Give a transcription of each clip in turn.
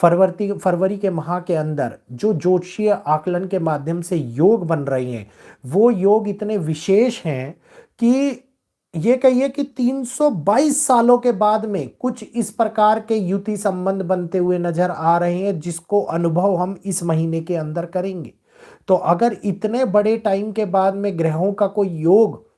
फरवरी के माह के अंदर जो ज्योतिषीय आकलन के माध्यम से योग बन रहे हैं, वो योग इतने विशेष हैं कि ये कहिए कि 322 सालों के बाद में कुछ इस प्रकार के युति संबंध बनते हुए नजर आ रहे हैं, जिसको अनुभव हम इस महीने के अंदर करेंगे। तो अगर इतने बड़े टाइम के बाद में ग्रहों का कोई योग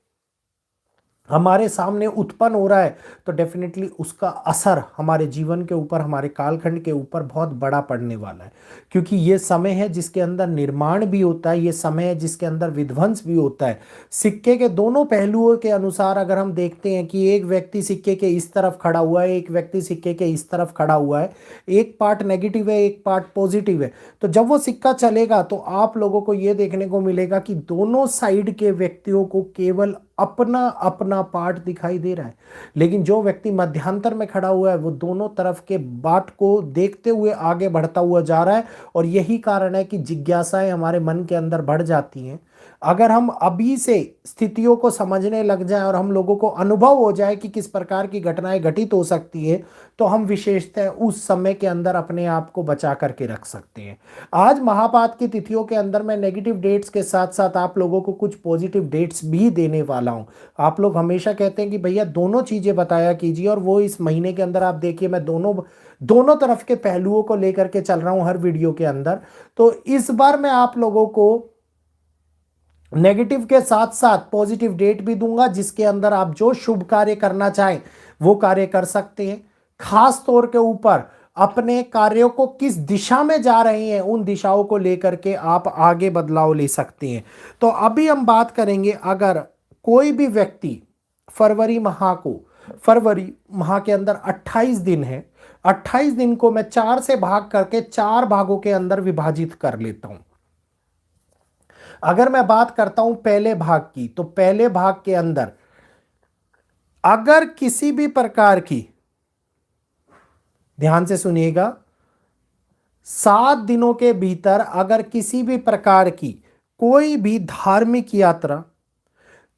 हमारे सामने उत्पन्न हो रहा है, तो डेफिनेटली उसका असर हमारे जीवन के ऊपर, हमारे कालखंड के ऊपर बहुत बड़ा पड़ने वाला है। क्योंकि ये समय है जिसके अंदर निर्माण भी होता है, ये समय है जिसके अंदर विध्वंस भी होता है। सिक्के के दोनों पहलुओं के अनुसार अगर हम देखते हैं कि एक व्यक्ति सिक्के के इस तरफ खड़ा हुआ है, एक व्यक्ति सिक्के के इस तरफ खड़ा हुआ है, एक पार्ट नेगेटिव है, एक पार्ट पॉजिटिव है, तो जब वो सिक्का चलेगा तो आप लोगों को ये देखने को मिलेगा कि दोनों साइड के व्यक्तियों को केवल अपना अपना पार्ट दिखाई दे रहा है। लेकिन जो व्यक्ति मध्यांतर में खड़ा हुआ है, वो दोनों तरफ के बाट को देखते हुए आगे बढ़ता हुआ जा रहा है। और यही कारण है कि जिज्ञासाएं हमारे मन के अंदर बढ़ जाती हैं। अगर हम अभी से स्थितियों को समझने लग जाएं और हम लोगों को अनुभव हो जाए कि किस प्रकार की घटनाएं घटित हो सकती है, तो हम विशेषतः उस समय के अंदर अपने आप को बचा करके रख सकते हैं। आज महापात की तिथियों के अंदर मैं नेगेटिव डेट्स के साथ साथ आप लोगों को कुछ पॉजिटिव डेट्स भी देने वाला हूं। आप लोग हमेशा कहते हैं कि भैया दोनों चीजें बताया कीजिए, और वो इस महीने के अंदर आप देखिए मैं दोनों तरफ के पहलुओं को लेकर के चल रहा हूं हर वीडियो के अंदर। तो इस बार मैं आप लोगों को नेगेटिव के साथ साथ पॉजिटिव डेट भी दूंगा, जिसके अंदर आप जो शुभ कार्य करना चाहें वो कार्य कर सकते हैं। खास तौर के ऊपर अपने कार्यों को किस दिशा में जा रहे हैं, उन दिशाओं को लेकर के आप आगे बदलाव ले सकते हैं। तो अभी हम बात करेंगे, अगर कोई भी व्यक्ति फरवरी माह के अंदर 28 दिन है, 28 दिन को मैं 4 से भाग करके 4 भागों के अंदर विभाजित कर लेता हूं। अगर मैं बात करता हूं पहले भाग की, तो पहले भाग के अंदर अगर किसी भी प्रकार की, ध्यान से सुनिएगा, 7 दिनों के भीतर अगर किसी भी प्रकार की कोई भी धार्मिक यात्रा,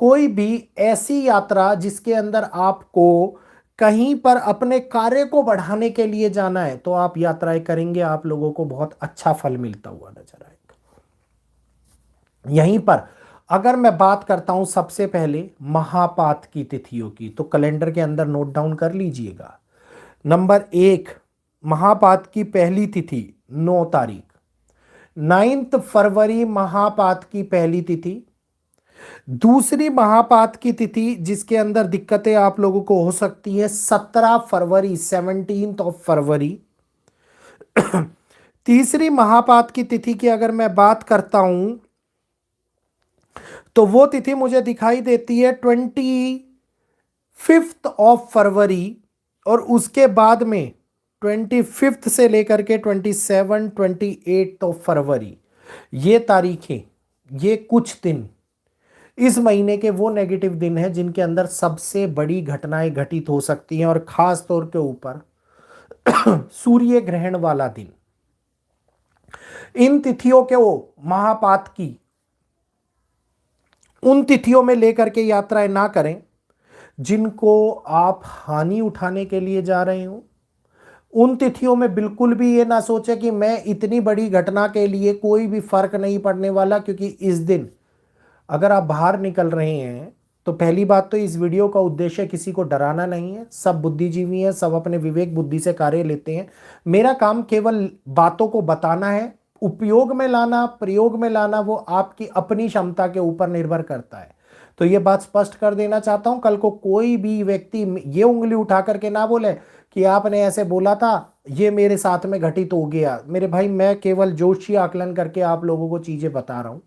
कोई भी ऐसी यात्रा जिसके अंदर आपको कहीं पर अपने कार्य को बढ़ाने के लिए जाना है, तो आप यात्राएं करेंगे, आप लोगों को बहुत अच्छा फल मिलता हुआ नजर आएगा। यहीं पर अगर मैं बात करता हूं सबसे पहले महापात की तिथियों की, तो कैलेंडर के अंदर नोट डाउन कर लीजिएगा। नंबर 1, महापात की पहली तिथि 9 तारीख, 9 फरवरी महापात की पहली तिथि। दूसरी महापात की तिथि जिसके अंदर दिक्कतें आप लोगों को हो सकती है, 17 फरवरी, 17 फरवरी। तीसरी महापात की तिथि की अगर मैं बात करता हूं, तो वो तिथि मुझे दिखाई देती है 25 फरवरी, और उसके बाद में 25 से लेकर के 27, 28 फरवरी, ये तारीखें, ये कुछ दिन इस महीने के वो नेगेटिव दिन हैं जिनके अंदर सबसे बड़ी घटनाएं घटित हो सकती हैं। और खास तौर के ऊपर सूर्य ग्रहण वाला दिन, इन तिथियों के वो महापात की उन तिथियों में लेकर के यात्राएं ना करें जिनको आप हानि उठाने के लिए जा रहे हो। उन तिथियों में बिल्कुल भी ये ना सोचे कि मैं इतनी बड़ी घटना के लिए कोई भी फर्क नहीं पड़ने वाला, क्योंकि इस दिन अगर आप बाहर निकल रहे हैं, तो पहली बात तो इस वीडियो का उद्देश्य किसी को डराना नहीं है। सब बुद्धिजीवी हैं, सब अपने विवेक बुद्धि से कार्य लेते हैं। मेरा काम केवल बातों को बताना है, उपयोग में लाना, प्रयोग में लाना, वो आपकी अपनी क्षमता के ऊपर निर्भर करता है। तो ये बात स्पष्ट कर देना चाहता हूं, कल को कोई भी व्यक्ति ये उंगली उठा करके ना बोले कि आपने ऐसे बोला था, ये मेरे साथ में घटित हो गया। मेरे भाई, मैं केवल ज्योतिषीय आकलन करके आप लोगों को चीजें बता रहा हूं।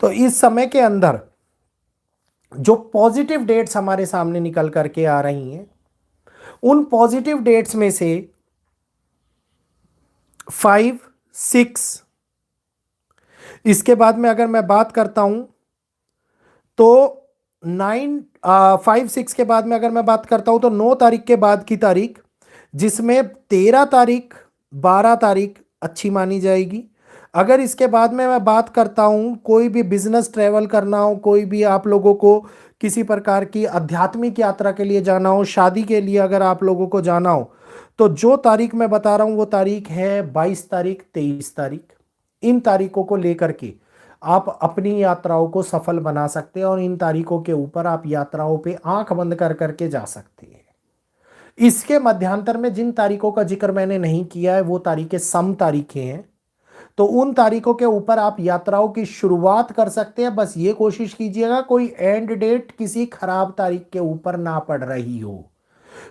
तो इस समय के अंदर जो पॉजिटिव डेट्स हमारे सामने निकल करके आ रही हैं, उन पॉजिटिव डेट्स में से 5, 6, इसके बाद में अगर मैं बात करता हूं तो 5, 6 के बाद में अगर मैं बात करता हूं तो 9 तारीख के बाद की तारीख, जिसमें 13 तारीख, 12 तारीख अच्छी मानी जाएगी। अगर इसके बाद में मैं बात करता हूं, कोई भी बिजनेस ट्रैवल करना हो, कोई भी आप लोगों को किसी प्रकार की आध्यात्मिक यात्रा के लिए जाना हो, शादी के लिए अगर आप लोगों को जाना हो, तो जो तारीख मैं बता रहा हूं वो तारीख है 22 तारीख, 23 तारीख। इन तारीखों को लेकर के आप अपनी यात्राओं को सफल बना सकते हैं और इन तारीखों के ऊपर आप यात्राओं पे आंख बंद कर करके जा सकते हैं। इसके मध्यांतर में जिन तारीखों का जिक्र मैंने नहीं किया है वो तारीखें सम तारीखें हैं, तो उन तारीखों के ऊपर आप यात्राओं की शुरुआत कर सकते हैं। बस ये कोशिश कीजिएगा कोई एंड डेट किसी खराब तारीख के ऊपर ना पड़ रही हो।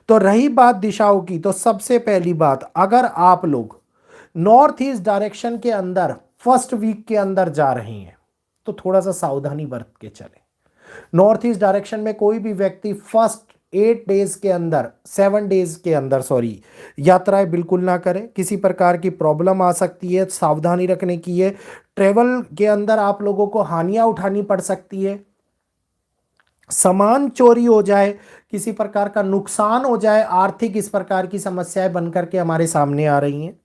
तो रही बात दिशाओं की, तो सबसे पहली बात, अगर आप लोग नॉर्थ ईस्ट डायरेक्शन के अंदर फर्स्ट वीक के अंदर जा रहे हैं तो थोड़ा सा सावधानी बरत के चले। नॉर्थ ईस्ट डायरेक्शन में कोई भी व्यक्ति फर्स्ट 8 डेज के अंदर, 7 डेज के अंदर सॉरी, यात्राएं बिल्कुल ना करें। किसी प्रकार की प्रॉब्लम आ सकती है, सावधानी रखने की है। ट्रेवल के अंदर आप लोगों को हानियां उठानी पड़ सकती है, सामान चोरी हो जाए, किसी प्रकार का नुकसान हो जाए, आर्थिक इस प्रकार की समस्याएं बनकर के हमारे सामने आ रही हैं।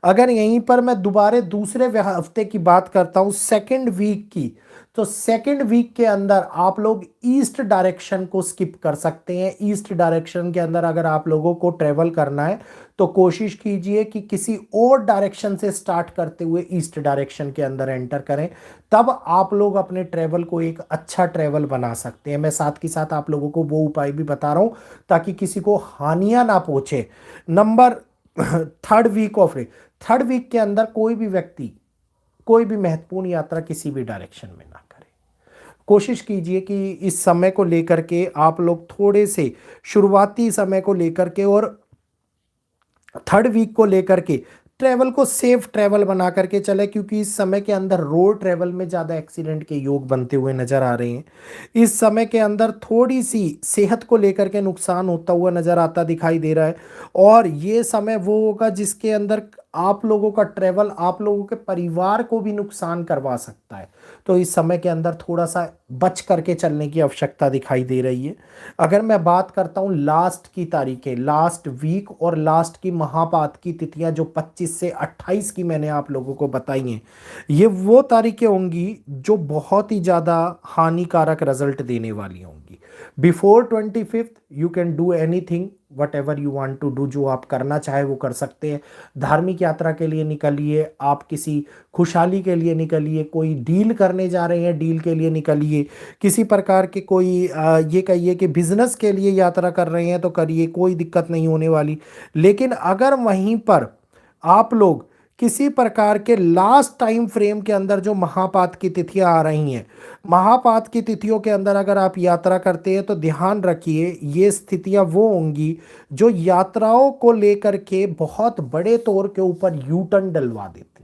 अगर यहीं पर मैं दोबारा दूसरे हफ्ते की बात करता हूं, सेकंड वीक की, तो सेकंड वीक के अंदर आप लोग ईस्ट डायरेक्शन को स्किप कर सकते हैं। ईस्ट डायरेक्शन के अंदर अगर आप लोगों को ट्रेवल करना है तो कोशिश कीजिए कि किसी और डायरेक्शन से स्टार्ट करते हुए ईस्ट डायरेक्शन के अंदर एंटर करें, तब आप लोग अपने ट्रेवल को एक अच्छा ट्रेवल बना सकते हैं। मैं साथ के साथ आप लोगों को वो उपाय भी बता रहा हूं ताकि किसी को हानियां ना पहुंचे। नंबर थर्ड वीक के अंदर कोई भी व्यक्ति कोई भी महत्वपूर्ण यात्रा किसी भी डायरेक्शन में ना करे। कोशिश कीजिए कि इस समय को लेकर के आप लोग थोड़े से शुरुआती समय को लेकर के और थर्ड वीक को लेकर के ट्रेवल को सेफ ट्रेवल बना करके चले, क्योंकि इस समय के अंदर रोड ट्रेवल में ज़्यादा एक्सीडेंट के योग बनते हुए नजर आ रहे हैं। इस समय के अंदर थोड़ी सी सेहत को लेकर के नुकसान होता हुआ नजर आता दिखाई दे रहा है। और ये समय वो होगा जिसके अंदर आप लोगों का ट्रेवल आप लोगों के परिवार को भी नुकसान करवा सकता है। तो इस समय के अंदर थोड़ा सा बच करके चलने की आवश्यकता दिखाई दे रही है। अगर मैं बात करता हूं लास्ट की तारीखें, लास्ट वीक और लास्ट की महापात की तिथियां जो 25 से 28 की मैंने आप लोगों को बताई हैं, ये वो तारीखें होंगी जो बहुत ही ज़्यादा हानिकारक रिजल्ट देने वाली होंगी। Before 25 you can do anything whatever you want to do, जो आप करना चाहे वो कर सकते हैं। धार्मिक यात्रा के लिए निकलिए, आप किसी खुशहाली के लिए निकलिए, कोई डील करने जा रहे हैं डील के लिए निकलिए, किसी प्रकार के कोई ये कहिए कि बिजनेस के लिए यात्रा कर रहे हैं तो करिए, कोई दिक्कत नहीं होने वाली। लेकिन अगर वहीं पर आप लोग किसी प्रकार के लास्ट टाइम फ्रेम के अंदर जो महापात की तिथियां आ रही हैं, महापात की तिथियों के अंदर अगर आप यात्रा करते हैं तो ध्यान रखिए ये स्थितियां वो होंगी जो यात्राओं को लेकर के बहुत बड़े तौर के ऊपर यू टर्न डलवा देती।